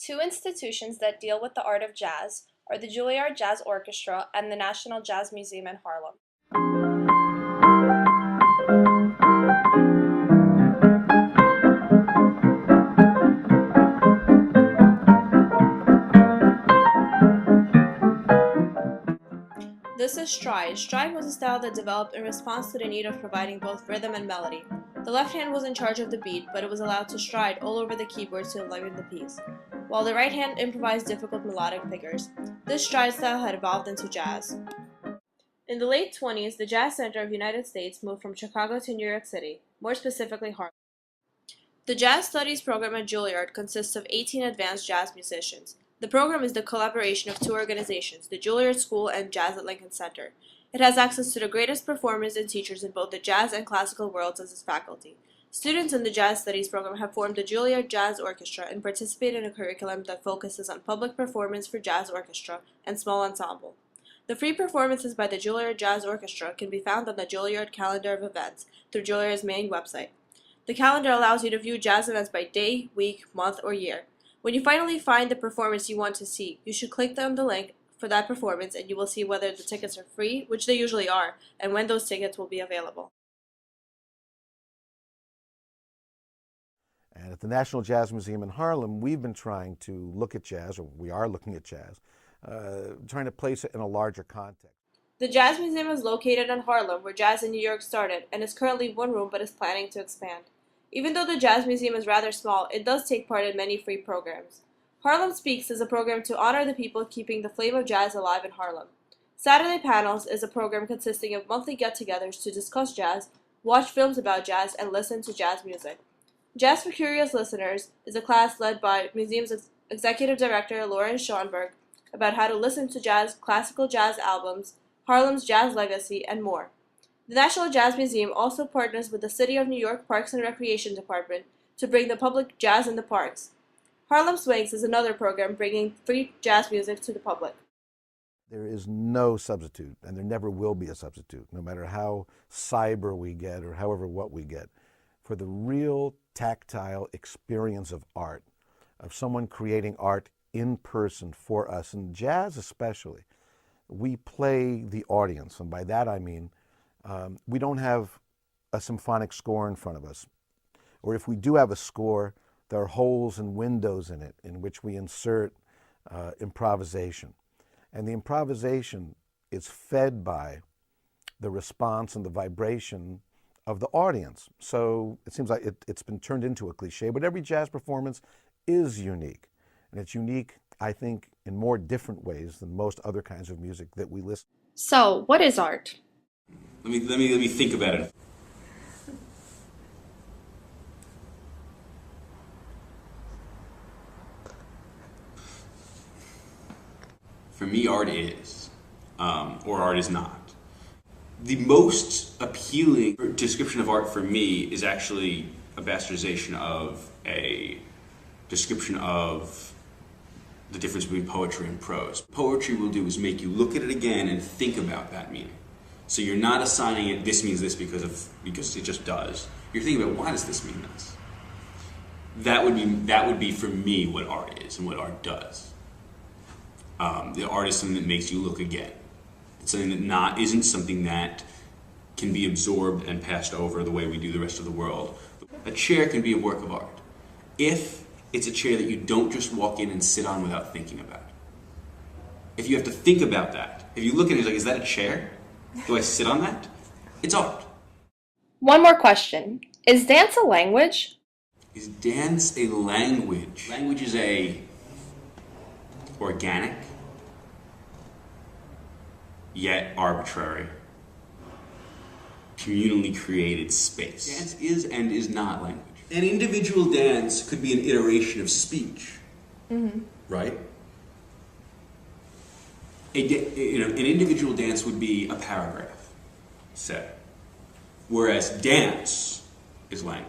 Two institutions that deal with the art of jazz are the Juilliard Jazz Orchestra and the National Jazz Museum in Harlem. This is stride. Stride was a style that developed in response to the need of providing both rhythm and melody. The left hand was in charge of the beat, but it was allowed to stride all over the keyboard to enliven the piece, while the right hand improvised difficult melodic figures. This stride style had evolved into jazz. In the late 20s, the jazz center of the United States moved from Chicago to New York City, more specifically Harlem. The Jazz Studies program at Juilliard consists of 18 advanced jazz musicians. The program is the collaboration of two organizations, the Juilliard School and Jazz at Lincoln Center. It has access to the greatest performers and teachers in both the jazz and classical worlds as its faculty. Students in the Jazz Studies program have formed the Juilliard Jazz Orchestra and participate in a curriculum that focuses on public performance for jazz orchestra and small ensemble. The free performances by the Juilliard Jazz Orchestra can be found on the Juilliard calendar of events through Juilliard's main website. The calendar allows you to view jazz events by day, week, month, or year. When you finally find the performance you want to see, you should click on the link for that performance and you will see whether the tickets are free, which they usually are, and when those tickets will be available. And at the National Jazz Museum in Harlem, we've been trying to look at jazz, or we are looking at jazz, trying to place it in a larger context. The Jazz Museum is located in Harlem, where jazz in New York started, and is currently one room but is planning to expand. Even though the Jazz Museum is rather small, it does take part in many free programs. Harlem Speaks is a program to honor the people keeping the flame of jazz alive in Harlem. Saturday Panels is a program consisting of monthly get-togethers to discuss jazz, watch films about jazz, and listen to jazz music. Jazz for Curious Listeners is a class led by Museum's Executive Director Lauren Schoenberg about how to listen to jazz, classical jazz albums, Harlem's jazz legacy, and more. The National Jazz Museum also partners with the City of New York Parks and Recreation Department to bring the public jazz in the parks. Harlem Swings is another program bringing free jazz music to the public. There is no substitute, and there never will be a substitute, no matter how cyber we get or however what we get, for the real tactile experience of art, of someone creating art in person for us, and jazz especially. We play the audience, and by that I mean we don't have a symphonic score in front of us. Or if we do have a score, there are holes and windows in it in which we insert improvisation. And the improvisation is fed by the response and the vibration of the audience. So it seems like it's been turned into a cliche, but every jazz performance is unique. And it's unique, I think, in more different ways than most other kinds of music that we listen. So, what is art? Let me think about it. For me, art is, or art is not. The most appealing description of art for me is actually a bastardization of a description of the difference between poetry and prose. Poetry will do is make you look at it again and think about that meaning. So you're not assigning it, this means this because it just does. You're thinking about, why does this mean this? That would be for me what art is and what art does. The art is something that makes you look again. It's something that isn't something that can be absorbed and passed over the way we do the rest of the world. A chair can be a work of art if it's a chair that you don't just walk in and sit on without thinking about. If you have to think about that, if you look at it, it's like, is that a chair? Do I sit on that? It's art. One more question. Is dance a language? Is dance a language? Language is a organic, yet arbitrary, communally created space. Dance is and is not language. An individual dance could be an iteration of speech, right? An individual dance would be a paragraph, say, whereas dance is language.